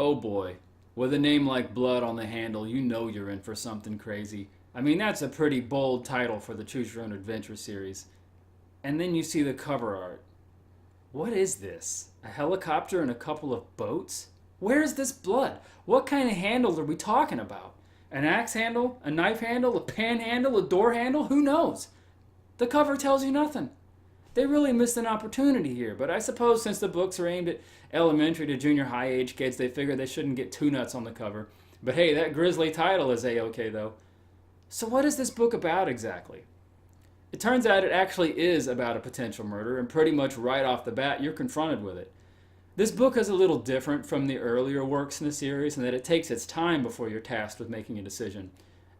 Oh boy, with a name like Blood on the Handle, you know you're in for something crazy. I mean, that's a pretty bold title for the Choose Your Own Adventure series. And then you see the cover art. What is this? A helicopter and a couple of boats? Where is this blood? What kind of handle are we talking about? An axe handle? A knife handle? A pan handle? A door handle? Who knows? The cover tells you nothing. They really missed an opportunity here, but I suppose since the books are aimed at elementary to junior high age kids, they figure they shouldn't get too nuts on the cover. But hey, that grisly title is A-okay though. So what is this book about exactly? It turns out it actually is about a potential murder, and pretty much right off the bat you're confronted with it. This book is a little different from the earlier works in the series in that it takes its time before you're tasked with making a decision.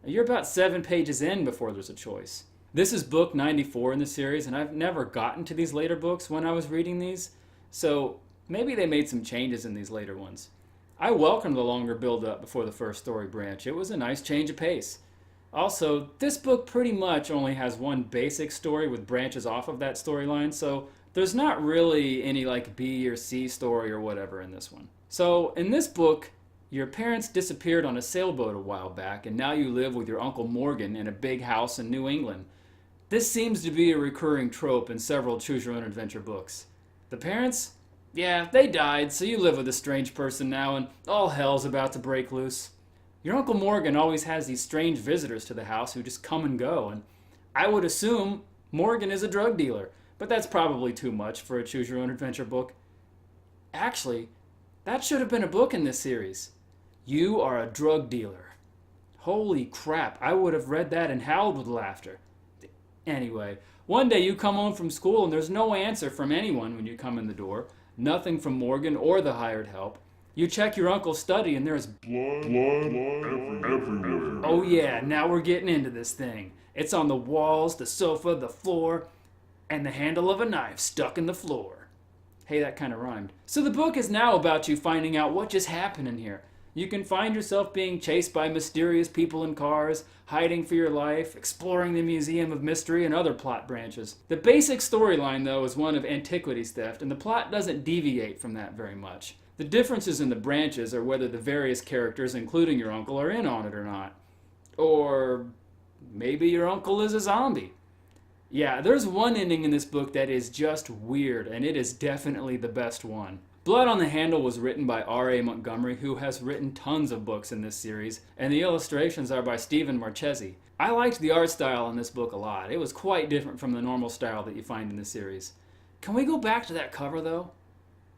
You're about 7 pages in before there's a choice. This is book 94 in the series, and I've never gotten to these later books when I was reading these, so maybe they made some changes in these later ones. I welcomed the longer build-up before the first story branch. It was a nice change of pace. Also, this book pretty much only has one basic story with branches off of that storyline, so there's not really any like B or C story or whatever in this one. So, in this book, your parents disappeared on a sailboat a while back, and now you live with your Uncle Morgan in a big house in New England. This seems to be a recurring trope in several Choose Your Own Adventure books. The parents? Yeah, they died, so you live with a strange person now, and all hell's about to break loose. Your Uncle Morgan always has these strange visitors to the house who just come and go, and I would assume Morgan is a drug dealer, but that's probably too much for a Choose Your Own Adventure book. Actually, that should have been a book in this series. You are a drug dealer. Holy crap, I would have read that and howled with laughter. Anyway, one day you come home from school and there's no answer from anyone when you come in the door. Nothing from Morgan or the hired help. You check your uncle's study and there's blood everywhere. Oh yeah, now we're getting into this thing. It's on the walls, the sofa, the floor, and the handle of a knife stuck in the floor. Hey, that kind of rhymed. So the book is now about you finding out what just happened in here. You can find yourself being chased by mysterious people in cars, hiding for your life, exploring the Museum of Mystery, and other plot branches. The basic storyline, though, is one of antiquities theft, and the plot doesn't deviate from that very much. The differences in the branches are whether the various characters, including your uncle, are in on it or not. Or maybe your uncle is a zombie. Yeah, there's one ending in this book that is just weird, and it is definitely the best one. Blood on the Handle was written by R.A. Montgomery, who has written tons of books in this series, and the illustrations are by Stephen Marchesi. I liked the art style in this book a lot. It was quite different from the normal style that you find in the series. Can we go back to that cover, though?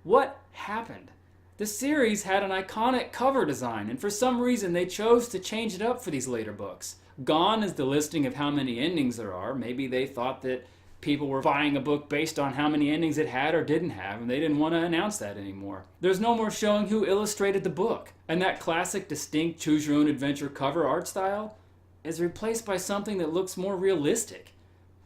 What happened? The series had an iconic cover design, and for some reason they chose to change it up for these later books. Gone is the listing of how many endings there are. Maybe they thought that people were buying a book based on how many endings it had or didn't have, and they didn't want to announce that anymore. There's no more showing who illustrated the book, and that classic distinct Choose Your Own Adventure cover art style is replaced by something that looks more realistic.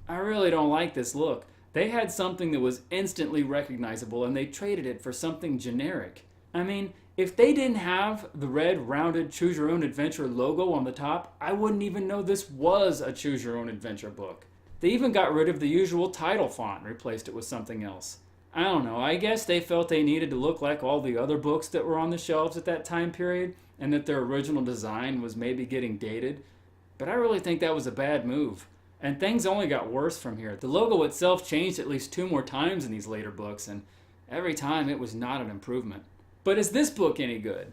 I really don't like this look. They had something that was instantly recognizable, and they traded it for something generic. I mean, if they didn't have the red rounded Choose Your Own Adventure logo on the top, I wouldn't even know this was a Choose Your Own Adventure book. They even got rid of the usual title font and replaced it with something else. I don't know, I guess they felt they needed to look like all the other books that were on the shelves at that time period, and that their original design was maybe getting dated. But I really think that was a bad move. And things only got worse from here. The logo itself changed at least 2 more times in these later books, and every time it was not an improvement. But is this book any good?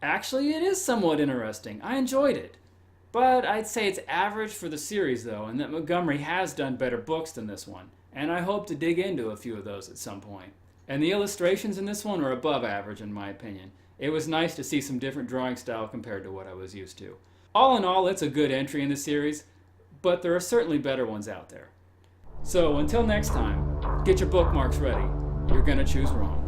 Actually, it is somewhat interesting. I enjoyed it. But I'd say it's average for the series, though, and that Montgomery has done better books than this one. And I hope to dig into a few of those at some point. And the illustrations in this one are above average, in my opinion. It was nice to see some different drawing style compared to what I was used to. All in all, it's a good entry in the series, but there are certainly better ones out there. So until next time, get your bookmarks ready. You're gonna choose wrong.